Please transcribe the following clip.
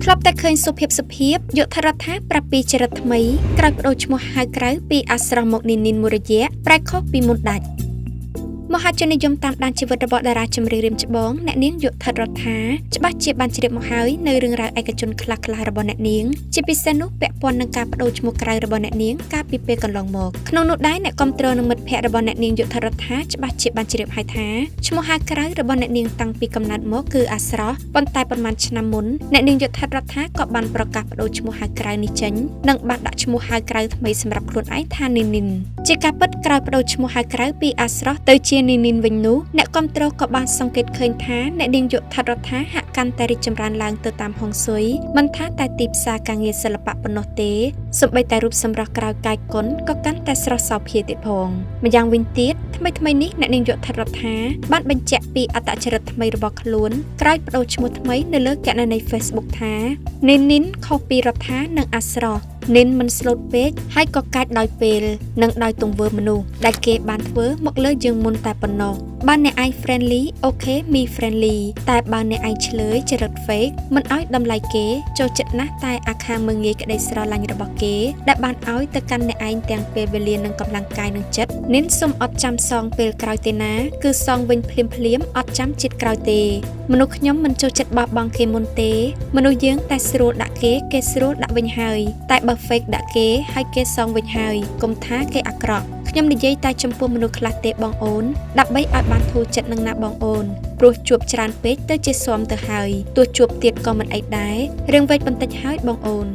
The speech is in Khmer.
ធ្លាប់តែឃើញសុភាពយកថរដ្ឋាប្រាប់ពីចរិតថ្មីក្រោយបដូរឈ្មោះហៅក្រៅពីអាស្រស់មកនីនមួយរយៈប្រែខុសពីមុនដាច់មហាជននិយមតាមដានជីវិតរបស់តារាចម្រៀងរៀមច្បងអ្នកនាងយុទ្ធរដ្ឋាច្បាស់ជាបានជ្រាបមកហើយនៅរឿងរ៉ាវឯកជនខ្លះៗរបស់អ្នកនាងជាពិសេសនោះពាក់ព័ន្ធនឹងការបដូរឈ្មោះក្រៅរបស់អ្នកនាងកាលពីពេលកន្លងមកក្នុងនោះដែរអ្នកគ្រប់គ្រងនឹងមិត្តភ័ក្តិរបស់អ្នកនាងយុទ្ធរដ្ឋាច្បាស់ជាបានជ្រាបហើយថាឈ្មោះហៅក្រៅរបស់អ្នកនាងតាំងពីកំណើតមកគឺអាស្រស់ប៉ុន្តែប្រហែលឆ្នាំមុនអ្នកនាងយុទ្ធរដ្ឋាក៏បានប្រកាសបដូរឈ្មោះហៅក្រៅនេះចេញនិងបានដាក់ឈ្មោះហៅក្រៅថ្មីសម្រាប់ខ្លួនឯងថានីនជាការពិតក្រោយបដូរឈ្មោះហៅក្រៅពីអាស្រស់ទៅជានីនវិញនោះអ្នកគ្រប់គ្រងក៏បានសង្កេតឃើញថាអ្នកនាងយុទ្ធរដ្ឋាហាក់កាន់តែរីកចម្រើនឡើងទៅតាមហុងស៊ុយមិនថាតែទីផ្សារការងារសិល្បៈប៉ុណ្ណោះទេសូម្បីតែរូបសម្រស់ក្រៅកាយគុណក៏កាន់តែស្រស់សោភាទៀតផងម្យ៉ាងវិញទៀតថ្មីនេះអ្នកនាងយុទ្ធរដ្ឋាបានបញ្ជាក់ពីអត្តចរិតថ្មីរបស់ខ្លួនក្រោយបដូរឈ្មោះថ្មីនៅលើគណនី Facebook ថានីនខុសពីរដ្ឋានិងអាស្រស់និនមិនស្លូតពេកហើយក៏កាច់ដោយពេលនិងដោយទង្វើមនុស្សដែលគេបានធ្វើមកលើយើងមុនតែប៉ុណ្ណោះបើអ្នកឯង friendly អូខេ me friendly តែបើអ្នកឯងឆ្លើយចរិត fake មិនឲ្យតម្លៃគេចូលចិត្តណាស់តែអាខាងមើងងាយក្តីស្រឡាញ់របស់គេដែលបានឲ្យទៅកាន់អ្នកឯងទាំងពេលវេលានិងកម្លាំងកាយនិងចិត្តនិនសុំអត់ចាំសងពេលក្រោយទេណាគឺសងវិញភ្លាមអត់ចាំជាតិក្រោយទេមនុស្សខ្ញុំមិនចូលចិត្តបោះបង់គេមុនទេមនុស្សយើងតែស្រួលដាក់គេស្រួលដាក់វិញហើយតែបើ fake ដាក់គេហើយគេសងវិញហើយកុំថាគេអាក្រក់ខ្ញុំនិយាយតែចំពោះមនុស្សខ្លះទេបងអូនដើម្បីឲ្យបានធូរចិត្តនឹងណាបងអូនព្រោះជួបច្រើនពេកទៅជាស៊ាំទៅហើយទោះជួបទៀតក៏មិនអីដែររឿងវែកបន្តិចហើយបងអូន